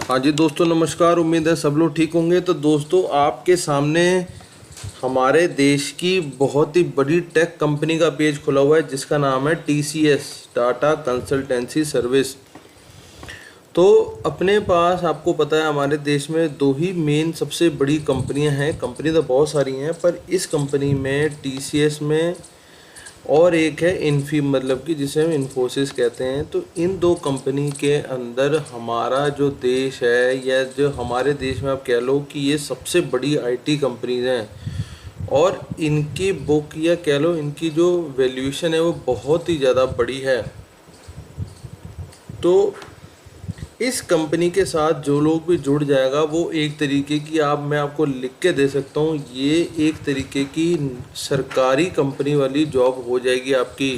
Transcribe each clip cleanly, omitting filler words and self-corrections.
हाँ जी दोस्तों, नमस्कार। उम्मीद है सब लोग ठीक होंगे। तो दोस्तों, आपके सामने हमारे देश की बहुत ही बड़ी टेक कंपनी का पेज खुला हुआ है जिसका नाम है TCS, टाटा कंसल्टेंसी सर्विस। तो अपने पास आपको पता है हमारे देश में दो ही मेन सबसे बड़ी कंपनियां हैं। कंपनी तो बहुत सारी हैं पर इस कंपनी में TCS में और एक है इन्फी, मतलब कि जिसे हम इन्फोसिस कहते हैं। तो इन दो कंपनी के अंदर हमारा जो देश है, या जो हमारे देश में आप कह लो कि ये सबसे बड़ी IT कंपनीज हैं, और इनकी बुक या कह लो इनकी जो वैल्यूएशन है वो बहुत ही ज़्यादा बड़ी है। तो इस कंपनी के साथ जो लोग भी जुड़ जाएगा वो एक तरीके की, मैं आपको लिख के दे सकता हूँ, ये एक तरीके की सरकारी कंपनी वाली जॉब हो जाएगी आपकी।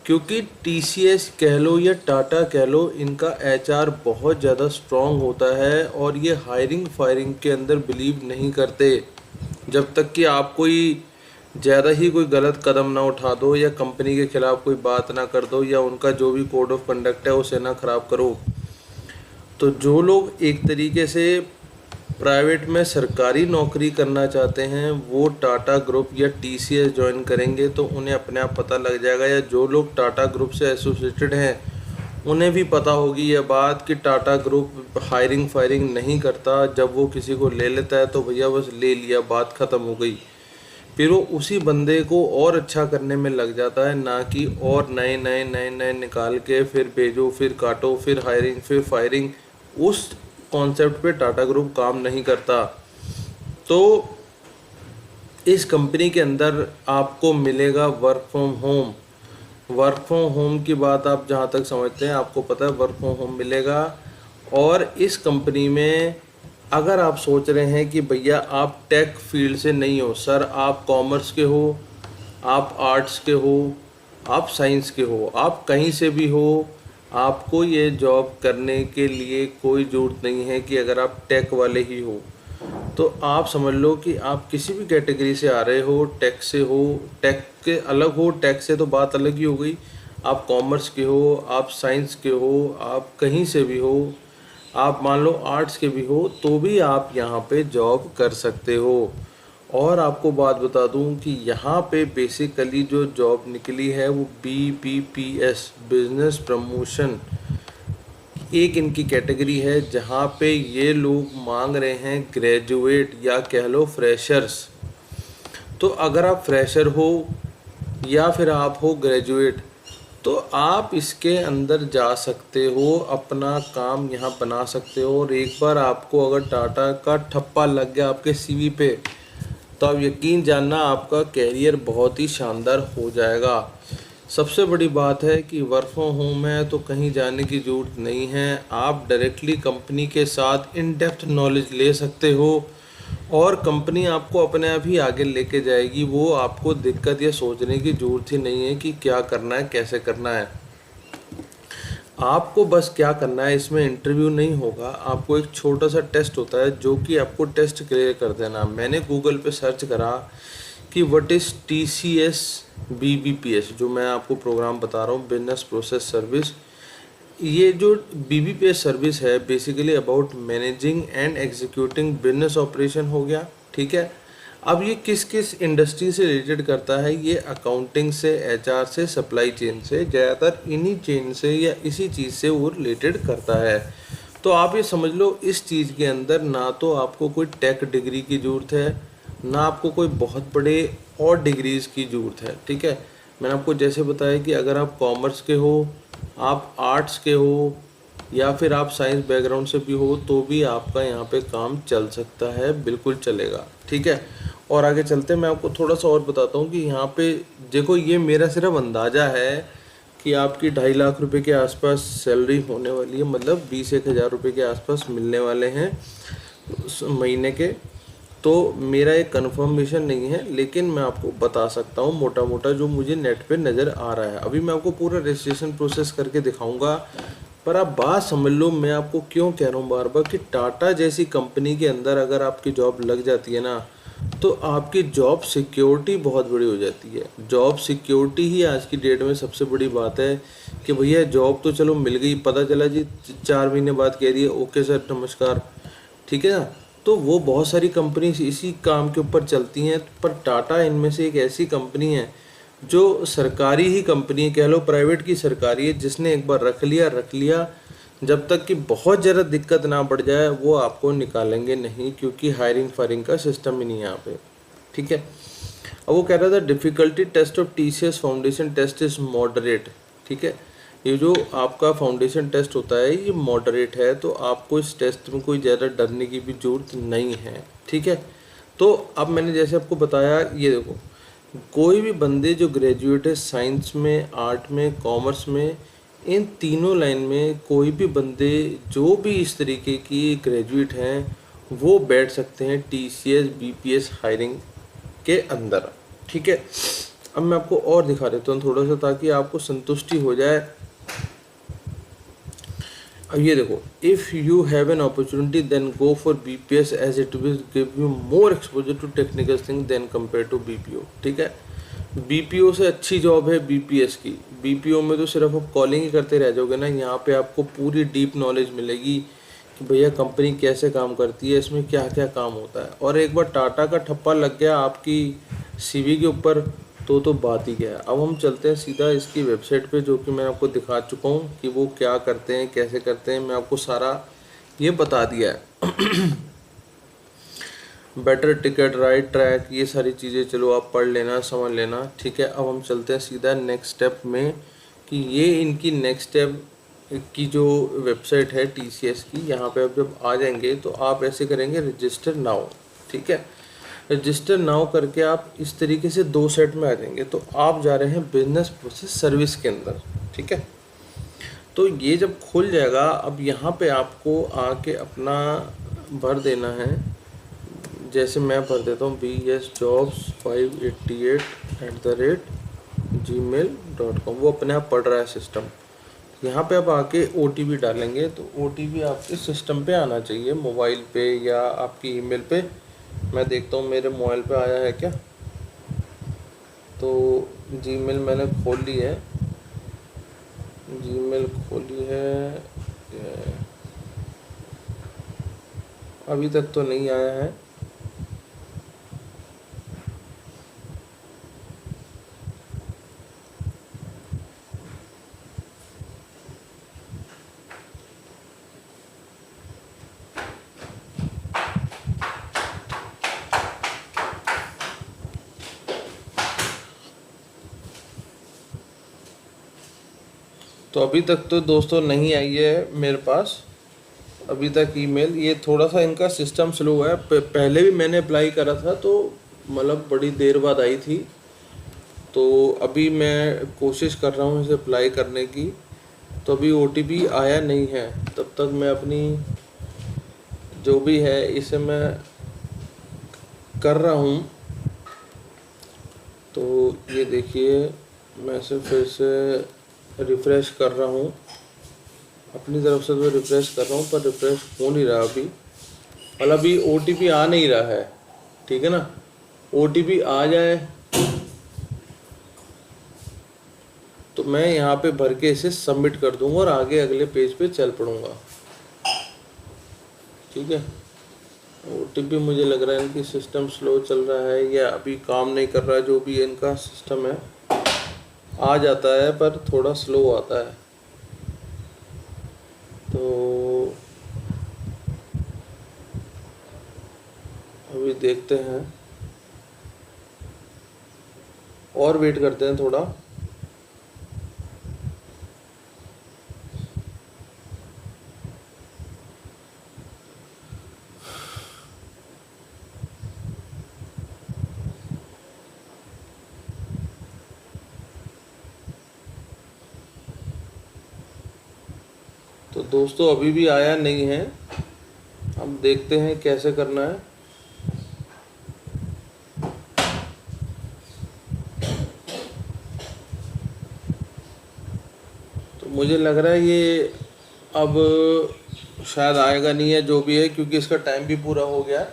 क्योंकि TCS कह लो या टाटा कह लो, इनका HR बहुत ज़्यादा स्ट्रॉन्ग होता है और ये हायरिंग फायरिंग के अंदर बिलीव नहीं करते जब तक कि आप कोई ज़्यादा ही कोई गलत कदम ना उठा दो, या कंपनी के खिलाफ़ कोई बात ना कर दो, या उनका जो भी कोड ऑफ कंडक्ट है उसे ना ख़राब करो। तो जो लोग एक तरीके से प्राइवेट में सरकारी नौकरी करना चाहते हैं वो टाटा ग्रुप या TCS ज्वाइन करेंगे तो उन्हें अपने आप पता लग जाएगा, या जो लोग टाटा ग्रुप से एसोसिएटेड हैं उन्हें भी पता होगी यह बात कि टाटा ग्रुप हायरिंग फायरिंग नहीं करता। जब वो किसी को ले लेता है तो भैया बस ले लिया, बात ख़त्म हो गई। फिर वो उसी बंदे को और अच्छा करने में लग जाता है, ना कि और नए नए नए नए निकाल के फिर भेजो, फिर काटो, फिर हायरिंग, फिर फायरिंग। उस कॉन्सेप्ट पे टाटा ग्रुप काम नहीं करता। तो इस कंपनी के अंदर आपको मिलेगा work from home. Work from home की बात आप जहाँ तक समझते हैं, आपको पता है वर्क फ्रॉम होम मिलेगा। और इस कंपनी में अगर आप सोच रहे हैं कि भैया आप टेक फील्ड से नहीं हो, सर आप कॉमर्स के हो, आप आर्ट्स के हो, आप साइंस के हो, आप कहीं से भी हो, आपको ये जॉब करने के लिए कोई ज़रूरत नहीं है कि अगर आप टेक वाले ही हो। तो आप समझ लो कि आप किसी भी कैटेगरी से आ रहे हो, टेक से हो, टेक के अलग हो, टेक से तो बात अलग ही हो गई, आप कॉमर्स के हो, आप साइंस के हो, आप कहीं से भी हो, आप मान लो आर्ट्स के भी हो, तो भी आप यहाँ पे जॉब कर सकते हो। और आपको बात बता दूं कि यहाँ पे बेसिकली जो जॉब निकली है वो BPPS, बिजनेस प्रमोशन, एक इनकी कैटेगरी है जहाँ पे ये लोग मांग रहे हैं ग्रेजुएट या कह लो फ्रेशर्स। तो अगर आप फ्रेशर हो या फिर आप हो ग्रेजुएट तो आप इसके अंदर जा सकते हो, अपना काम यहाँ बना सकते हो। और एक बार आपको अगर टाटा का ठप्पा लग गया आपके CV पे तो आप यकीन जानना आपका कैरियर बहुत ही शानदार हो जाएगा। सबसे बड़ी बात है कि वर्क फ्रॉम होम है तो कहीं जाने की ज़रूरत नहीं है। आप डायरेक्टली कंपनी के साथ इन डेप्थ नॉलेज ले सकते हो और कंपनी आपको अपने आप ही आगे लेके जाएगी। वो आपको दिक्कत या सोचने की ज़रूरत ही नहीं है कि क्या करना है, कैसे करना है। आपको बस क्या करना है, इसमें इंटरव्यू नहीं होगा, आपको एक छोटा सा टेस्ट होता है जो कि आपको टेस्ट क्लियर कर देना। मैंने गूगल पे सर्च करा कि व्हाट इज़ TCS BPPS, जो मैं आपको प्रोग्राम बता रहा हूँ, बिजनेस प्रोसेस सर्विस। ये जो BPPS सर्विस है basically about managing and executing business operation हो गया, ठीक है। अब ये किस किस इंडस्ट्री से रिलेटेड करता है, ये अकाउंटिंग से, HR से, सप्लाई चेन से, ज़्यादातर इन्हीं चेन से या इसी चीज़ से वो रिलेटेड करता है। तो आप ये समझ लो इस चीज़ के अंदर ना तो आपको कोई टेक डिग्री की ज़रूरत है, ना आपको कोई बहुत बड़े और डिग्रीज़ की ज़रूरत है, ठीक है। मैंने आपको जैसे बताया कि अगर आप कॉमर्स के हो, आप आर्ट्स के हो, या फिर आप साइंस बैकग्राउंड से भी हो तो भी आपका यहाँ पे काम चल सकता है, बिल्कुल चलेगा, ठीक है। और आगे चलते मैं आपको थोड़ा सा और बताता हूँ कि यहाँ पे देखो, ये मेरा सिर्फ अंदाज़ा है कि आपकी 2.5 लाख रुपए के आसपास सैलरी होने वाली है, मतलब 20-1 हज़ार रुपये के आसपास मिलने वाले हैं उस महीने के। तो मेरा एक कन्फर्मेशन नहीं है, लेकिन मैं आपको बता सकता हूँ मोटा मोटा जो मुझे नेट पे नज़र आ रहा है। अभी मैं आपको पूरा रजिस्ट्रेशन प्रोसेस करके दिखाऊंगा, पर आप बात समझ लो मैं आपको क्यों कह रहा हूँ बार बार कि टाटा जैसी कंपनी के अंदर अगर आपकी जॉब लग जाती है ना तो आपकी जॉब सिक्योरिटी बहुत बड़ी हो जाती है। जॉब सिक्योरिटी ही आज की डेट में सबसे बड़ी बात है कि भैया जॉब तो चलो मिल गई, पता चला जी 4 महीने बाद कह रही है ओके सर नमस्कार, ठीक है ना। तो वो बहुत सारी कंपनी इसी काम के ऊपर चलती हैं, पर टाटा इनमें से एक ऐसी कंपनी है जो सरकारी ही कंपनी है, कह लो प्राइवेट की सरकारी है, जिसने एक बार रख लिया, जब तक कि बहुत ज़्यादा दिक्कत ना बढ़ जाए वो आपको निकालेंगे नहीं, क्योंकि हायरिंग फायरिंग का सिस्टम ही नहीं है यहाँ पे, ठीक है। अब वो कह रहा था difficulty test of TCS foundation test is moderate, ठीक है। ये जो आपका फाउंडेशन टेस्ट होता है ये मॉडरेट है, तो आपको इस टेस्ट में कोई ज़्यादा डरने की भी ज़रूरत नहीं है, ठीक है। तो अब मैंने जैसे आपको बताया, ये देखो कोई भी बंदे जो ग्रेजुएट है साइंस में, आर्ट में, कॉमर्स में, इन तीनों लाइन में कोई भी बंदे जो भी इस तरीके की ग्रेजुएट हैं वो बैठ सकते हैं TCS BPS हायरिंग के अंदर, ठीक है। अब मैं आपको और दिखा देता हूँ थोड़ा सा, ताकि आपको संतुष्टि हो जाए। अब ये देखो, if you have an opportunity then go for BPS as it will give you more exposure to technical thing then compare to BPO, ठीक है। BPO से अच्छी जॉब है BPS की। BPO में तो सिर्फ आप कॉलिंग ही करते रह जाओगे ना, यहाँ पे आपको पूरी डीप नॉलेज मिलेगी कि भैया कंपनी कैसे काम करती है, इसमें क्या क्या काम होता है। और एक बार टाटा का ठप्पा लग गया आपकी CV के ऊपर तो बात ही क्या है। अब हम चलते हैं सीधा इसकी वेबसाइट पे, जो कि मैं आपको दिखा चुका हूँ कि वो क्या करते हैं, कैसे करते हैं, मैं आपको सारा ये बता दिया है। बेटर टिकट, राइट ट्रैक, ये सारी चीज़ें चलो आप पढ़ लेना, समझ लेना, ठीक है। अब हम चलते हैं सीधा नेक्स्ट स्टेप में, कि ये इनकी नेक्स्ट स्टेप की जो वेबसाइट है TCS की, यहाँ पे आप जब आ जाएंगे तो आप ऐसे करेंगे रजिस्टर नाउ, ठीक है। रजिस्टर नाउ करके आप इस तरीके से 2 सेट में आ जाएंगे, तो आप जा रहे हैं बिजनेस प्रोसेस सर्विस के अंदर, ठीक है। तो ये जब खुल जाएगा, अब यहाँ पे आपको आके अपना भर देना है, जैसे मैं भर देता हूँ bsjobs588@gmail.com, वो अपने आप पढ़ रहा है सिस्टम। यहाँ पे आप आके OTP डालेंगे, तो OTP आपके सिस्टम पे आना चाहिए, मोबाइल पे या आपकी ईमेल पे। मैं देखता हूँ मेरे मोबाइल पे आया है क्या। तो जीमेल मैंने खोल ली है, जीमेल खोली है, अभी तक तो नहीं आया है। तो अभी तक तो दोस्तों नहीं आई है मेरे पास अभी तक ईमेल। ये थोड़ा सा इनका सिस्टम स्लो है। पहले भी मैंने अप्लाई करा था तो मतलब बड़ी देर बाद आई थी, तो अभी मैं कोशिश कर रहा हूँ इसे अप्लाई करने की। तो अभी OTP आया नहीं है, तब तक मैं अपनी जो भी है इसे मैं कर रहा हूँ। तो ये देखिए, मैं इसे फिर से रिफ़्रेश कर रहा हूँ, अपनी तरफ से तो रिफ़्रेश कर रहा हूँ पर रिफ़्रेश हो नहीं रहा अभी। मतलब अभी OTP आ नहीं रहा है, ठीक है ना। OTP आ जाए तो मैं यहाँ पे भर के इसे सबमिट कर दूंगा और आगे अगले पेज पे चल पड़ूंगा, ठीक है। OTP मुझे लग रहा है कि सिस्टम स्लो चल रहा है या अभी काम नहीं कर रहा है, जो भी इनका सिस्टम है। आ जाता है पर थोड़ा स्लो आता है। तो अभी देखते हैं और वेट करते हैं थोड़ा। तो दोस्तों अभी भी आया नहीं है, अब देखते हैं कैसे करना है। तो मुझे लग रहा है ये अब शायद आएगा नहीं है, जो भी है, क्योंकि इसका टाइम भी पूरा हो गया।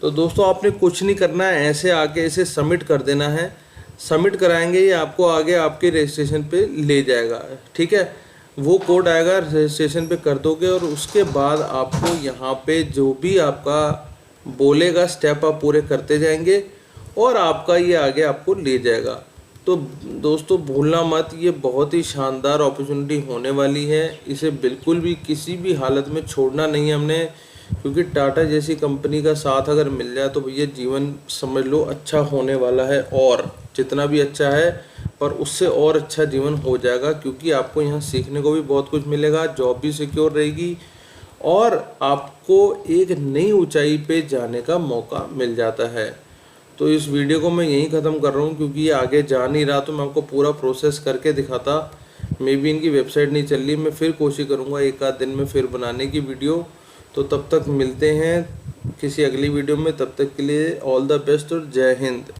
तो दोस्तों आपने कुछ नहीं करना है, ऐसे आके इसे सबमिट कर देना है। सबमिट कराएंगे ये आपको आगे आपके रजिस्ट्रेशन पे ले जाएगा। ठीक है, वो कोड आएगा, रजिस्ट्रेशन पे कर दोगे और उसके बाद आपको यहाँ पे जो भी आपका बोलेगा स्टेप आप पूरे करते जाएंगे और आपका ये आगे आपको ले जाएगा। तो दोस्तों भूलना मत, ये बहुत ही शानदार अपॉर्चुनिटी होने वाली है, इसे बिल्कुल भी किसी भी हालत में छोड़ना नहीं है हमने, क्योंकि टाटा जैसी कंपनी का साथ अगर मिल जाए तो भैया जीवन समझ लो अच्छा होने वाला है, और जितना भी अच्छा है पर उससे और अच्छा जीवन हो जाएगा, क्योंकि आपको यहाँ सीखने को भी बहुत कुछ मिलेगा, जॉब भी सिक्योर रहेगी और आपको एक नई ऊंचाई पे जाने का मौका मिल जाता है। तो इस वीडियो को मैं यहीं ख़त्म कर रहा हूँ, क्योंकि ये आगे जा नहीं रहा, तो मैं आपको पूरा प्रोसेस करके दिखाता। मे बी इनकी वेबसाइट नहीं चल रही, मैं फिर कोशिश करूँगा एक आध दिन में फिर बनाने की वीडियो। तो तब तक मिलते हैं किसी अगली वीडियो में, तब तक के लिए ऑल द बेस्ट और जय हिंद।